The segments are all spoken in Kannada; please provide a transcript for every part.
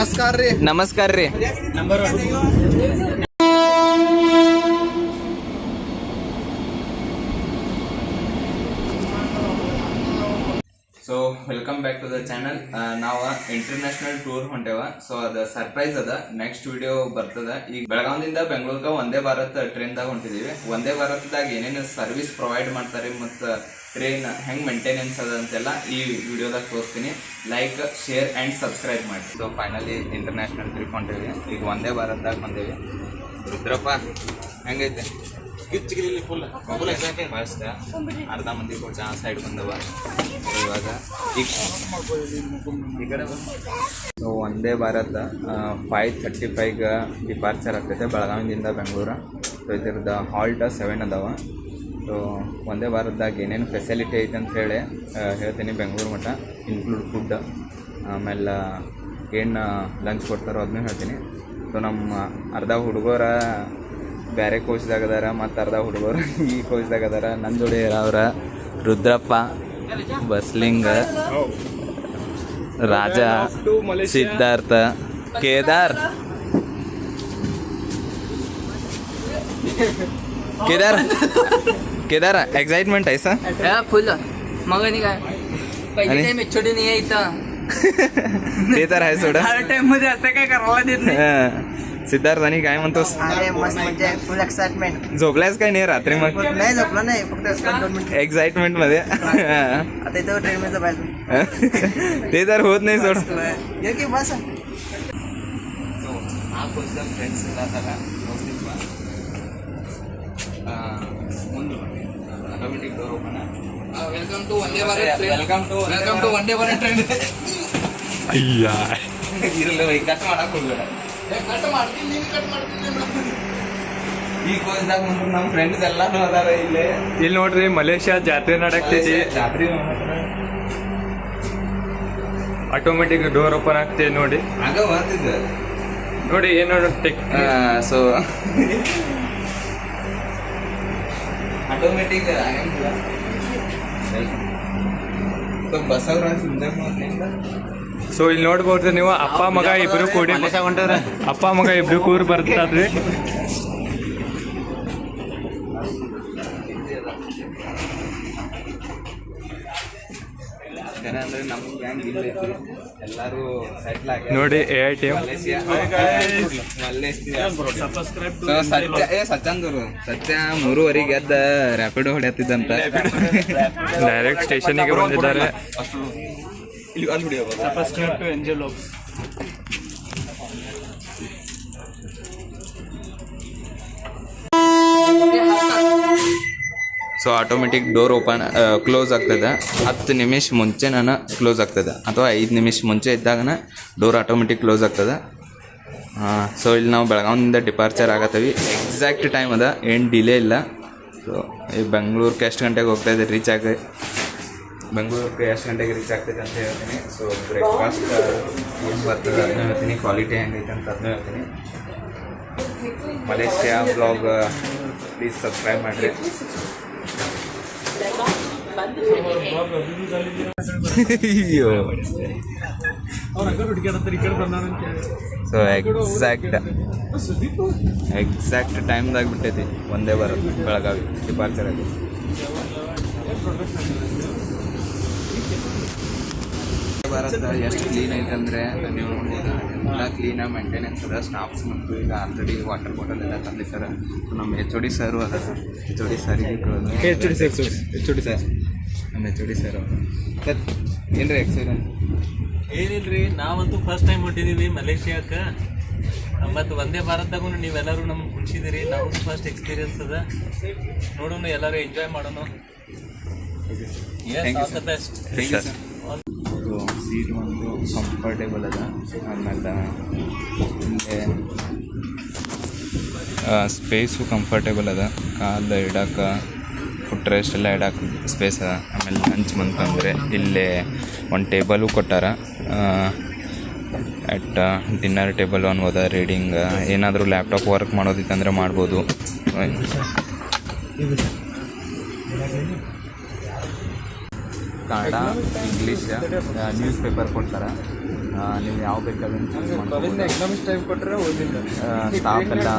ನಮಸ್ಕಾರ ರೀ. So welcome back to the channel. ನಾವು ಇಂಟರ್ನ್ಯಾಷನಲ್ ಟೂರ್ ಹೊಂಟೇವ. ಸೊ ಅದ ಸರ್ಪ್ರೈಸ್ ಅದ, ನೆಕ್ಸ್ಟ್ ವಿಡಿಯೋ ಬರ್ತದ. ಈಗ ಬೆಳಗಾವಿಯಿಂದ ಬೆಂಗಳೂರಿಗೆ ವಂದೇ ಭಾರತ್ ಟ್ರೈನ್ದಾಗ ಹೊಂಟಿದೀವಿ. ವಂದೇ ಭಾರತದಾಗ ಏನೇನು ಸರ್ವಿಸ್ ಪ್ರೊವೈಡ್ ಮಾಡ್ತಾರೆ ಮತ್ತು ಟ್ರೈನ್ ಹೆಂಗ್ ಮೇಂಟೆನೆನ್ಸ್ ಅದ ಅಂತೆಲ್ಲ ಈ ವಿಡಿಯೋದಾಗ ತೋರಿಸ್ತೀನಿ. ಲೈಕ್, ಶೇರ್ ಆ್ಯಂಡ್ ಸಬ್ಸ್ಕ್ರೈಬ್ ಮಾಡಿ. ಸೊ ಫೈನಲಿ ಇಂಟರ್ನ್ಯಾಷನಲ್ ಟ್ರಿಪ್ ಹೊಂಟೇವಿ. ಈಗ ವಂದೇ ಭಾರತದಾಗ ಬಂದೇವಿ. ರುದ್ರಪ್ಪ ಹೆಂಗೈತೆ? ಫುಲ್ ಫಸ್ಟ್ ಅರ್ಧ ಮಂದಿ ಕೂಡ ಸೈಡ್ ಬಂದವ. ಇವಾಗ ಈ ಕಡೆ ಸೊ ವಂದೇ ಭಾರತ 5:35 ಡಿಪಾರ್ಚರ್ ಆಗ್ತೈತೆ ಬೆಳಗಾವಿಯಿಂದ ಬೆಂಗಳೂರು. ಸೊ ಇದ್ರದ್ದು ಹಾಲ್ಟ್ 7 ಅದಾವ. ಸೊ ವಂದೇ ಭಾರತದಾಗ ಏನೇನು ಫೆಸಿಲಿಟಿ ಐತೆ ಅಂತ ಹೇಳಿ ಹೇಳ್ತೀನಿ. ಬೆಂಗಳೂರು ಮಟ್ಟ ಇನ್ಕ್ಲೂಡ್ ಫುಡ್, ಆಮೇಲೆ ಏನು ಲಂಚ್ ಕೊಡ್ತಾರೋ ಅದನ್ನೂ ಹೇಳ್ತೀನಿ. ಸೊ ನಮ್ಮ ಅರ್ಧ ಹುಡುಗರ ಬೇರೆ ಕೋಚ್ದಾಗ ಅದಾರ, ಮತ್ತು ಅರ್ಧ ಹುಡುಗರು ಈ ಕೋಚ್ದಾಗ ಅದಾರ. ನನ್ನ ಜೋಡಿ ಅವ್ರ ರುದ್ರಪ್ಪ, ಬಸ್ಲಿಂಗ, ರಾಜ, ಸಿದ್ಧಾರ್ಥ, ಕೇದಾರ್ केदार एक्साइटमेंट आहे सर? फुल मग पहिली टाइम छोटी नाही आहे इथं. ते तर आहे सोडा. हर टाइम मध्ये असं काय करायला देत नाही. सिद्धार्थ आणि काय म्हणतोस? अरे मस्त म्हणजे फुल एक्साइटमेंट. झोपलायस काय नाही रात्री? मग नाही झोपला नाही, फक्त 2 मिनिट एक्साइटमेंट मध्ये. आता इथं ट्रेन मध्ये पाहिजे ते तर होत नाही सोड. ये की बस. ಆ ಕೋಚ್ದಾಗ ಫ್ರೆಂಡ್ಸ್ ಎಲ್ಲ ಅದಾರ. ಮುಂದೆ automatic door open. Welcome to Vande Bharat train. Welcome to Vande Bharat train. ಅಯ್ಯ ಇರಲ್ಲ, ಕಟ್ ಮಾಡಕ್ ಹೋಗ್ಬೇಡ. ಕಟ್ ಮಾಡ್ತೀನಿ, ನೀನು ಕಟ್ ಮಾಡ್ತೀನಿ. ಈ ಕೋಚ್ದಾಗ ನಮ್ಮ ಫ್ರೆಂಡ್ಸ್ ಎಲ್ಲಾನು ಅದಾರ ಇಲ್ಲಿ. ಇಲ್ಲಿ ನೋಡ್ರಿ, ಮಲೇಷ್ಯಾ ಜಾತ್ರೆ ನಡಕ್ತೈತಿ. ಜಾತ್ರೆ ಆಟೋಮೆಟಿಕ್ ಡೋರ್ ಓಪನ್ ಆಗ್ತದೆ ನೋಡಿ. ಆಗ ಬರ್ತಿದ್ದ ನೋಡಿ ಏನು ಟೆಕ್. ಸೊ ಆಟೋಮೆಟಿಕ್ ಆಗಂಗಿಲ್ಲ. ಬಸವರ ಸೊ ಇಲ್ಲಿ ನೋಡ್ಬೋದು ನೀವು, ಅಪ್ಪ ಮಗ ಇಬ್ರು ಕೂಡಿ, ಅಪ್ಪ ಮಗ ಇಬ್ರು ಕೂಡಿ ಬರ್ತಾರ್ರಿ. ಅಂದ್ರೆ ನಮ್ಮ ಗ್ಯಾಂಗ್ ಇಲ್ಲ, ಎಲ್ಲರೂ ಸೆಟ್ಲ್ ಆಗಿ ನೋಡಿ AITM ಸತ್ಯಂದರು. ಸತ್ಯ 3:15 ಗೆದ್ದ ರ್ಯಾಪಿಡೋ ಹೊಡೆಯತ್ತಿದ್ದಂತ. ಡೈರೆಕ್ಟ್ ಸ್ಟೇಷನ್ಗೆ ಬಂದಿದ್ದಾರೆ. So automatic door open close ಆಗ್ತದೆ. 10 ನಿಮಿಷ ಮುಂಚೆ ನಾನು ಕ್ಲೋಸ್ ಆಗ್ತದೆ, ಅಥವಾ 5 ನಿಮಿಷ ಮುಂಚೆ ಇದ್ದಾಗನ ಡೋರ್ ಆಟೋಮೆಟಿಕ್ ಕ್ಲೋಸ್ ಆಗ್ತದೆ. ಸೊ ಇಲ್ಲಿ ನಾವು ಬೆಳಗಾವಿಯಿಂದ ಡಿಪಾರ್ಚರ್ ಆಗತ್ತೀವಿ. ಎಕ್ಸಾಕ್ಟ್ ಟೈಮ್ ಅದ, ಏನು ಡಿಲೇ ಇಲ್ಲ. ಸೊ ಈ ಬೆಂಗಳೂರಿಗೆ ಎಷ್ಟು ಗಂಟೆಗೆ ಹೋಗ್ತಾಯಿದೆ ರೀಚ್ ಆಗಿ, ಬೆಂಗಳೂರಿಗೆ ಎಷ್ಟು ಗಂಟೆಗೆ ರೀಚ್ ಆಗ್ತೈತೆ ಅಂತ ಹೇಳ್ತೀನಿ. ಸೊ ಬ್ರೇಕ್ಫಾಸ್ಟ್ ಏನು ಬರ್ತದೆ ಅದನ್ನ ಹೇಳ್ತೀನಿ, ಕ್ವಾಲಿಟಿ ಹೆಂಗೈತೆ ಅಂತ ಅದನ್ನ ಹೇಳ್ತೀನಿ. ಮಲೇಷ್ಯಾ ಬ್ಲಾಗ್ ಪ್ಲೀಸ್ ಸಬ್ಸ್ಕ್ರೈಬ್ ಮಾಡಿರಿ. ಸೊ ಎಕ್ಸಾಕ್ಟ್ ಟೈಮ್ದಾಗ ಬಿಟ್ಟೈತಿ ವಂದೇ ಭಾರತ್ ಬೆಳಗಾವಿ ಡಿಪಾರ್ಚರ್ ಆಗಿ. ಭಾರತ ಎಷ್ಟು ಕ್ಲೀನ್ ಐತೆ ಅಂದರೆ ನೀವು ನೋಡ್ಬೋದು. ಎಲ್ಲ ಕ್ಲೀನಾಗಿ ಮೇಂಟೆನೆನ್ಸ್ ಅದ. ಸ್ಟಾಫ್ಸ್ ಮತ್ತು ಈಗ ಆಲ್ರೆಡಿ ವಾಟರ್ ಬಾಟಲ್ ಎಲ್ಲ ತಂದಿರ್ತಾರೆ. ನಮ್ಮ HOD ಸರು ಅದ. ಸರ್ HOD ಸರಿಗೆ HOD ಸರ್ ನಮ್ಮ HOD ಸರ್ ಸರ್ ಏನ್ರಿ ಎಕ್ಸ್ಪೀರಿಯನ್ಸ್? ಏನಿಲ್ರಿ, ನಾವಂತೂ ಫಸ್ಟ್ ಟೈಮ್ ಹೊಂಟಿದ್ದೀವಿ ಮಲೇಷ್ಯಾಕ್ಕೆ. ಮತ್ತು ವಂದೇ ಭಾರತದಾಗೂ ನೀವೆಲ್ಲರೂ ನಮ್ಗೆ ಕುಣಿಸಿದಿರಿ. ನಾವು ಫಸ್ಟ್ ಎಕ್ಸ್ಪೀರಿಯನ್ಸ್ ಅದ. ನೋಡೋಣ, ಎಲ್ಲರೂ ಎಂಜಾಯ್ ಮಾಡೋಣ. ಬೆಸ್ಟ್. ಸೀಟ್ ಒಂದು ಕಂಫರ್ಟೇಬಲ್ ಅದ. ಆಮೇಲೆ ಸ್ಪೇಸು ಕಂಫರ್ಟೇಬಲ್ ಅದ. ಕಾಲು ಇಡಕ್ಕೆ, ಫುಟ್ ರೆಸ್ಟ್ ಎಲ್ಲ ಇಡಕ್ಕೆ ಸ್ಪೇಸ್ ಅದ. ಆಮೇಲೆ ಲಂಚ್ ಬಂತಂದರೆ ಇಲ್ಲೇ ಒಂದು ಟೇಬಲು ಕೊಟ್ಟಾರ. ಅಟ್ ಡಿನ್ನರ್ ಟೇಬಲ್ ಅನ್ಬೋದ. ರೀಡಿಂಗ್ ಏನಾದರೂ ಲ್ಯಾಪ್ಟಾಪ್ ವರ್ಕ್ ಮಾಡೋದಿತ್ತಂದ್ರೆ ಮಾಡ್ಬೋದು. ಕನ್ನಡ ಇಂಗ್ಲೀಷ್ ನ್ಯೂಸ್ ಪೇಪರ್ ಕೊಡ್ತಾರೆ. ನೀವು ಯಾವ ಬೇಕಾದ್ರೆ ಎಕನಾಮಿಕ್ಸ್ ಟೈಮ್ ಕೊಟ್ಟರೆ ಓದಿಲ್ಲ. ಸ್ಟಾಫ್ ಎಲ್ಲ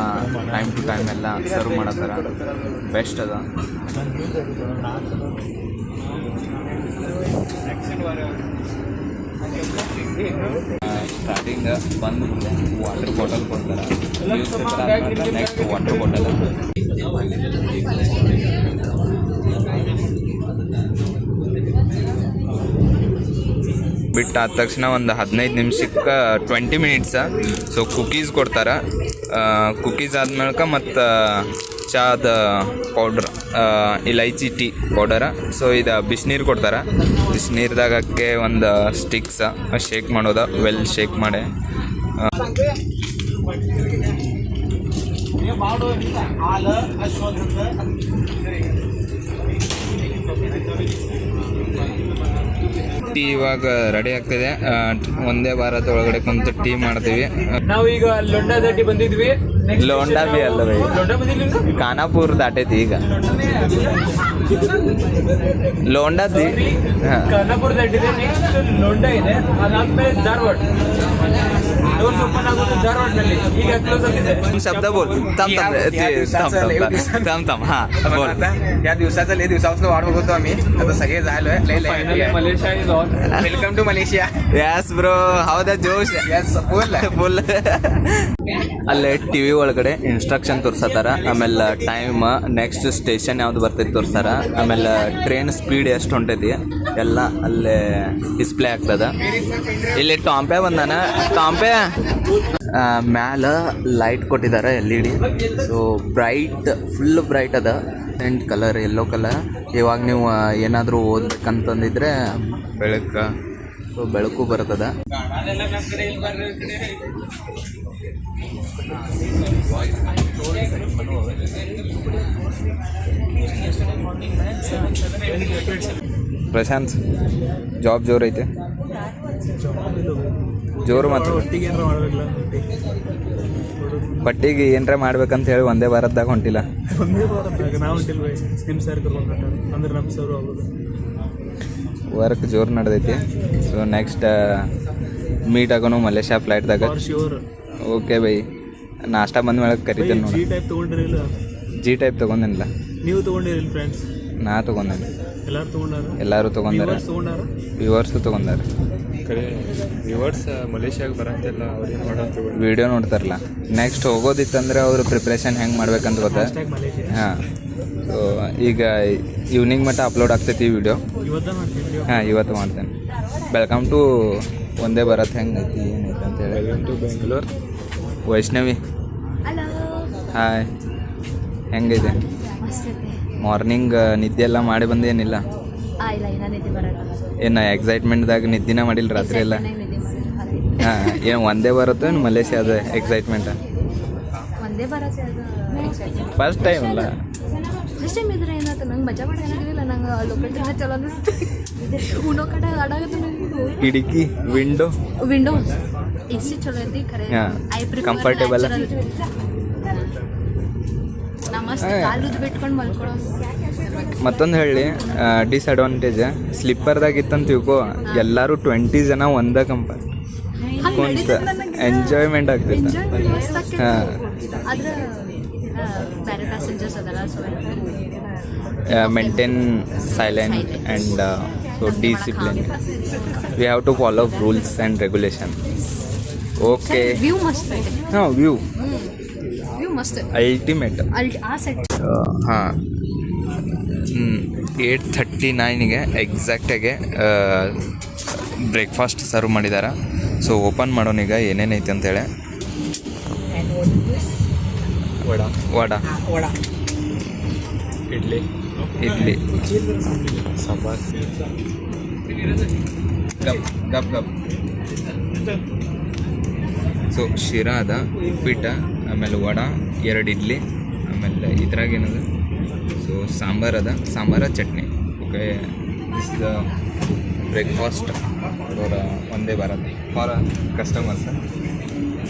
ಟೈಮ್ ಟು ಟೈಮ್ ಎಲ್ಲ ಸರ್ವ್ ಮಾಡತ್ತಾರ. ಬೆಸ್ಟ್ ಅದ. ಸ್ಟಾರ್ಟಿಂಗ್ ಬಂದು ವಾಟರ್ ಬಾಟಲ್ ಕೊಡ್ತಾರೆ. News paper next water bottle. ಬಿಟ್ಟು ಆದ ತಕ್ಷಣ ಒಂದು 15 ನಿಮಿಷಕ್ಕೆ 20 ಮಿನಿಟ್ಸ ಸೊ ಕುಕೀಸ್ ಕೊಡ್ತಾರೆ. ಕುಕೀಸ್ ಆದ್ಮೇಲೆ ಮತ್ತು ಚಾದ ಪೌಡ್ರ್, ಇಲೈಚಿ ಟೀ ಪೌಡರ. ಸೊ ಇದು ಬಿಸಿನೀರು ಕೊಡ್ತಾರೆ. ಬಿಸಿನೀರ್ದಾಗಕ್ಕೆ ಒಂದು ಸ್ಟಿಕ್ಸ ಶೇಕ್ ಮಾಡೋದ, ವೆಲ್ ಶೇಕ್ ಮಾಡಿ. ಟೀ ಇವಾಗ ರೆಡಿ ಆಗ್ತಿದೆ. ಒಂದೇ ಭಾರತ ಒಳಗಡೆ ಕುಂತು ಟೀ ಮಾಡ್ತೀವಿ. ನಾವು ಈಗ ಲೊಂಡಾ ದಾಟಿ ಬಂದಿದ್ವಿ. ಲೋಂಡಾ ಬಿ ಅಲ್ಲ ಬೈ, ಲೊಂಡಾ ಬಂದಿಲ್ಲ, ಖಾನಾಪುರ್ ದಾಟೈತಿ ಈಗ. ಲೋಂಡಾ ಖಾನಾಪುರ ದಾಟಿದೆ. ನೆಕ್ಸ್ಟ್ ಲೊಂಡಾ ಇದೆ, ಅದಾದ್ಮೇಲೆ ಧಾರವಾಡ. ಡೋರ್ಸ್ ಓಪನ್ ಆಗೋದು ಧಾರವಾಡನಲ್ಲಿ. ಈಗ ಕ್ಲೋಸ್ ಆಗಿದೆ. शब्द बोल. थांब हा बोल. या दिवसाचं लय दिवसापासून वाट बघतो आम्ही. आता सगळे झालोय. Malaysia is on. Welcome to Malaysia. Yes bro, ಹೌದಾ ಜೋಶ್. Yes full. ಅಲ್ಲೇ ಟಿ ವಿ ಒಳಗಡೆ ಇನ್ಸ್ಟ್ರಕ್ಷನ್ ತೋರ್ಸತ್ತಾರ. ಆಮೇಲೆ ಟೈಮ್, ನೆಕ್ಸ್ಟ್ ಸ್ಟೇಷನ್ ಯಾವ್ದು ಬರ್ತೈತಿ ತೋರಿಸ್ತಾರ. ಆಮೇಲೆ ಟ್ರೈನ್ ಸ್ಪೀಡ್ ಎಷ್ಟು ಹೊಂಟೈತಿ ಎಲ್ಲ ಅಲ್ಲೇ ಡಿಸ್ಪ್ಲೇ ಆಗ್ತದ. ಇಲ್ಲಿ ಟಾಂಪೆ ಬಂದಾನ. ಟಾಂಪೆ ಮ್ಯಾಲ ಲೈಟ್ ಕೊಟ್ಟಿದ್ದಾರೆ LED. So bright, full bright ಅದ. And colour yellow colour. ಇವಾಗ ನೀವು ಏನಾದರೂ ಓದ್ಬೇಕಂತಂದಿದ್ರೆ ಬೆಳಕು ಬರ್ತದ. ಪ್ರಶಾಂತ್, ಜಾಬ್ ಜೋರ್ ಐತೆ. ಜೋರು ಮಾತ್ರ. ಪಟ್ಟಿಗೆ ಏನರ ಮಾಡ್ಬೇಕಂತ ಹೇಳಿ ಒಂದೇ ಭಾರತದಾಗ ಹೊಂಟಿಲ್ಲ. ವರ್ಕ್ ಜೋರು ನಡೆದೈತಿ. ಸೊ ನೆಕ್ಸ್ಟ್ ಮೀಟ್ ಆಗೋನು ಮಲೇಷ್ಯಾ ಫ್ಲೈಟ್ದಾಗ. ಓಕೆ ಬೈ, ನಾಷ್ಟ ಬಂದ ಮೇಲೆ ಕರಿತೇನೆ ನೋಡಿ. ಜಿ ಟೈಪ್ ತೊಗೊಂಡಿಲ್ಲ. ನೀವು ತಗೊಂಡಿರಲಿಲ್ಲ ಫ್ರೆಂಡ್ಸ್? ನಾ ತೊಗೊಂಡೇನೆ. ಎಲ್ಲರೂ ತೊಗೊಂಡಾರ. ವ್ಯೂವರ್ಸು ತೊಗೊಂಡಾರ. ವ್ಯೂವರ್ಸ್ ಮಲೇಷ್ಯಾಗೆ ಬರಂತೆಲ್ಲ ಅವ್ರಿಗೆ ಮಾಡೋದು. ವಿಡಿಯೋ ನೋಡ್ತಾರಲ್ಲ. ನೆಕ್ಸ್ಟ್ ಹೋಗೋದಿತ್ತಂದ್ರೆ ಅವರು ಪ್ರಿಪ್ರೇಷನ್ ಹೆಂಗೆ ಮಾಡ್ಬೇಕಂತ ಗೊತ್ತಾ? ಹಾಂ. ಸೊ ಈಗ ಈವ್ನಿಂಗ್ ಮಟ್ಟ ಅಪ್ಲೋಡ್ ಆಗ್ತೈತಿ ಈ ವಿಡಿಯೋ. ಹಾಂ, ಇವತ್ತು ಮಾಡ್ತೇನೆ. ವೆಲ್ಕಮ್ ಟು ಒಂದೇ ಭಾರತ್. ಹೆಂಗೆ ಐತಿ ಏನೈತೆ ಅಂತೇಳಿ. Welcome to Bengaluru. Vaishnavi, hi. ಹೆಂಗೈತೆ? ಮಾರ್ನಿಂಗ್ ನಿದ್ದೆ ಎಲ್ಲ ಮಾಡಿ ಬಂದೇನಿಲ್ಲ? ಏನು ಎಕ್ಸೈಟ್ಮೆಂಟ್ದಾಗ ನಿದ್ದಿನ ಮಾಡಿಲ್ಲ ರಾತ್ರಿ ಎಲ್ಲ? ಹಾಂ. ಏನು ಒಂದೇ ಬರುತ್ತೋ ಏನು ಮಲೇಷ್ಯಾದ ಎಕ್ಸೈಟ್ಮೆಂಟ? ಒಂದೇ ಬರತ್ತೆ. ಫಸ್ಟ್ ಟೈಮ್ ಅಲ್ಲ? ಫಸ್ಟ್ ಟೈಮ್ ಇದ್ರೆ ಏನಾಯ್ತು, ನಂಗೆ ಮಜಾ ಮಾಡಿ ಏನಾಗಿಲ್ಲ. ನಂಗೆ ಲೋಕಲ್ ಟ್ರೈನ್ ಚಲೋ ಅನಿಸ್ತು. ಉನ್ನೋ ಕಡೆ ಆಡಾಗತ್ತೆ. ನಂಗೆ ಕಿಟಕಿ, ವಿಂಡೋ AC ಚಲೋ ಐತಿ ಖರೆ. ಕಂಫರ್ಟೇಬಲ್. ನಮಸ್ತೆ ಕಾಲು ಬಿಟ್ಕೊಂಡು ಮಲ್ಕೊಳ್ಳೋ. ಮತ್ತೊಂದು ಹೇಳಿ, ಡಿಸ್ಅಡ್ವಾಂಟೇಜ್ ಸ್ಲಿಪ್ಪರ್ದಾಗ ಇತ್ತಂತ ತಿಳ್ಕೊ, ಎಲ್ಲರೂ 20 ಜನ ಒಂದೇ ಕುಂತ ಎಂಜಾಯ್ಮೆಂಟ್ ಆಗ್ತೈತೆ. ಹಾಂ. ಆದ್ರೆ ಬೇರೆ ಪ್ಯಾಸೆಂಜರ್ಸ್ ಅದಲ್ಲ, so maintain silent and so discipline. We have to follow rules and regulation. Okay. View ಮಸ್ತ್ ಐತೆ. ಹಾಂ, ವ್ಯೂ ಮಸ್ತ್ ಅಲ್ಟಿಮೇಟ್. ಆ ಸೆಟ್. ಹಾಂ. 8:39ಗೆ ಎಕ್ಸಾಕ್ಟಾಗೆ ಬ್ರೇಕ್ಫಾಸ್ಟ್ ಸರ್ವ್ ಮಾಡಿದ್ದಾರೆ. ಸೊ ಓಪನ್ ಮಾಡೋನೀಗ ಏನೇನೈತೆ ಅಂತೇಳಿ. ವಡಾ, ಇಡ್ಲಿ, ಸಾಂಬಾರ್, ಗಪ್. ಸೊ ಶಿರಾ ಅದ, ಉಪ್ಪಿಟ್ಟ, ಆಮೇಲೆ ವಡಾ, 2 ಇಡ್ಲಿ, ಆಮೇಲೆ ಇದ್ರಾಗ ಏನದ, ಸೊ ಸಾಂಬಾರ್ ಅದ, sambar chutney. Okay, is the breakfast for Vande Bharat for customers.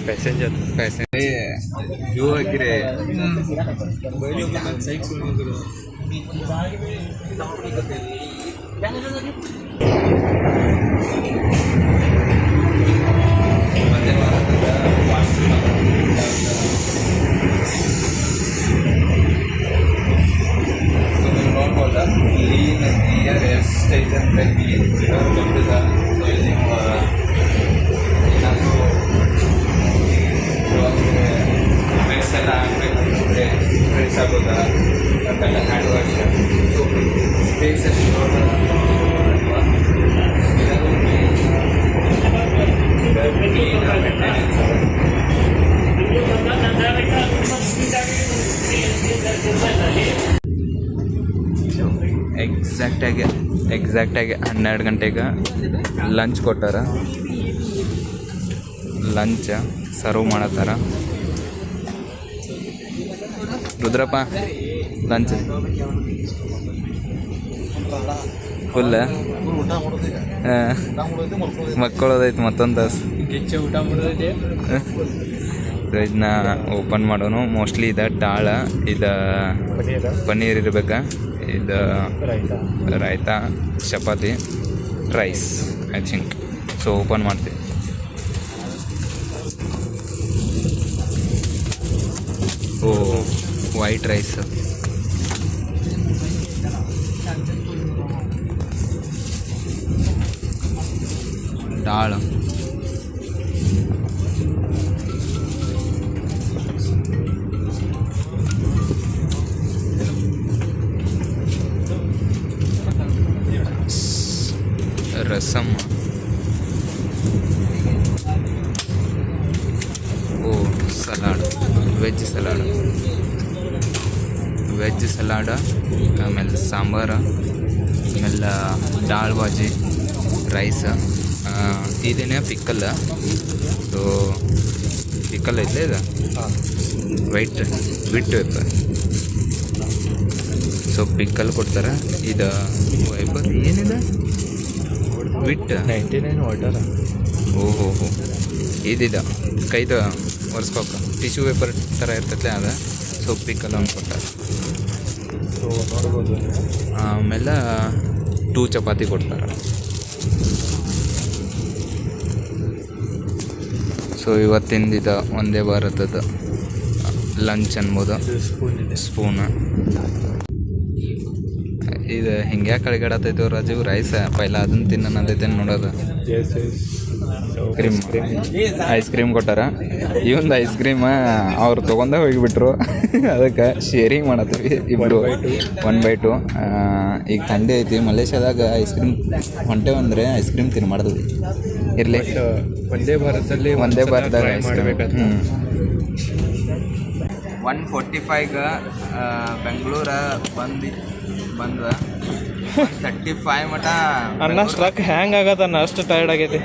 Passenger view ಹಾಕಿರಿ. ವಂದೇ ಭಾರತದ ವಾರ್ಷಿಕ ಸೊ ನೀವು ನೋಡ್ಬೋದ ಕ್ಲೀನ್ ಕ್ಲಿಯರ್ ಸ್ಟೇಷನ್ ಬಂದಿದ. ಸೊ ಇಲ್ಲಿ ನೀವು ಏನಾದರೂ ಡ್ರೆಸ್ ಎಲ್ಲ ಹಾಕ್ಬೇಕಂತಂದರೆ ಡ್ರೆಸ್ ಆಗೋದ ಅದೆಲ್ಲ ಹ್ಯಾಂಡ್ ವಾಶ್. ಸೊ ಸ್ಪೇಸ್ ಎಷ್ಟು ನೋಡ್ಬೋದಲ್ವಾ, ಕ್ಲೀನ್ ಮೇಂಟೆನೆನ್ಸ್ ಅದ. ಎಕ್ಸಾಕ್ಟಾಗಿ 12 ಗಂಟೆಗೆ ಲಂಚ್ ಕೊಟ್ಟಾರ. ಲಂಚ್ ಸರ್ವ್ ಮಾಡತ್ತಾರ. ರುದ್ರಪ್ಪ ಲಂಚ್ ಫುಲ್ ಮಕ್ಕಳದೈತೆ ಮತ್ತೊಂದು ತಾಸು. ಗಿಚ್ಚ ಊಟ ಮಾಡೋದೈತೆ. ಸೊ ಇದನ್ನ ಓಪನ್ ಮಾಡೋನು. ಮೋಸ್ಟ್ಲಿ ಇದು ಡಾಳ, ಇದು ಪನ್ನೀರ್ ಇರ್ಬೇಕಾ, ಇದು raita, chapati, rice I think. So open ಮಾಡ್ತೀವಿ. ಓ ವೈಟ್ ರೈಸ್, ಡಾಳ, rasam, oh salad, veg salad, ಆಮೇಲೆ ಸಾಂಬಾರು, ಆಮೇಲೆ ದಾಲ್ ಬಾಜಿ, ರೈಸ್, ಇದೇನೇ ಪಿಕ್ಕಲ್. ಸೊ ಪಿಕ್ಕಲ್ ಐತೆ ಇದು ವೈಟ್ ಪೇಪರ್. ಸೊ ಪಿಕ್ಕಲ್ ಕೊಡ್ತಾರೆ. ಇದು ವೈಪರ್ ಏನಿದೆ ವಿಟ್ 99 ವಾಟರ್. ಓಹೋ ಇದಿದ ಕೈದು ಒರೆಸ್ಕೋಕ ಟಿಶ್ಯೂ ಪೇಪರ್ ಥರ ಇರ್ತೈತೆ ಅದ. ಸೊ ಪಿಕ್ಕಲ್ ಒಂದು ಕೊಟ್ಟಾರೆ. ಸೊ ನೋಡ್ಬೋದು. ಆಮೇಲೆ 2 ಚಪಾತಿ ಕೊಡ್ತಾರೆ. ಸೊ ಇವತ್ತಿಂದಿದ ವಂದೇ ಭಾರತದ ಲಂಚ್ ಅನ್ಬೋದು. ಸ್ಪೂನ್ ಇದು ಹಿಂಗೆ ಕಳಿಗಾಡತ್ತೈತೆ ರಾಜು. ರೈಸ್ ಪೈಲ ಅದನ್ನ ತಿನ್ನೋದೈತೆ ನೋಡೋದು. ಐಸ್ ಕ್ರೀಮ್ ಕೊಟ್ಟಾರ. ಈ ಒಂದು ಐಸ್ ಕ್ರೀಮ್ ಅವ್ರು ತೊಗೊಂಡೇ ಹೋಗಿಬಿಟ್ರು. ಅದಕ್ಕೆ ಶೇರಿಂಗ್ ಮಾಡತ್ತೀವಿ ಇಬ್ಬರು 1/2. ಈಗ ಥಂಡಿ ಐತಿ. ಮಲೇಷ್ಯಾದಾಗ ಐಸ್ ಕ್ರೀಮ್ ಹೊಂಟೇವು ಅಂದರೆ ಐಸ್ ಕ್ರೀಮ್ ತಿನ್ಮಾಡ್ದು ಇರಲಿ. ವಂದೇ ಭಾರತದಾಗ ಐಸ್ ಕ್ರೀಮ್ 145 ಬೆಂಗಳೂರ ಬಂದ 135 ಮಟ ಅನ್ನ ಸ್ಟ್ರಕ್ ಹ್ಯಾಂಗ್ ಆಗತ್ತ, ಅಷ್ಟು ಟೈರ್ಡ್ ಆಗೈತಿ.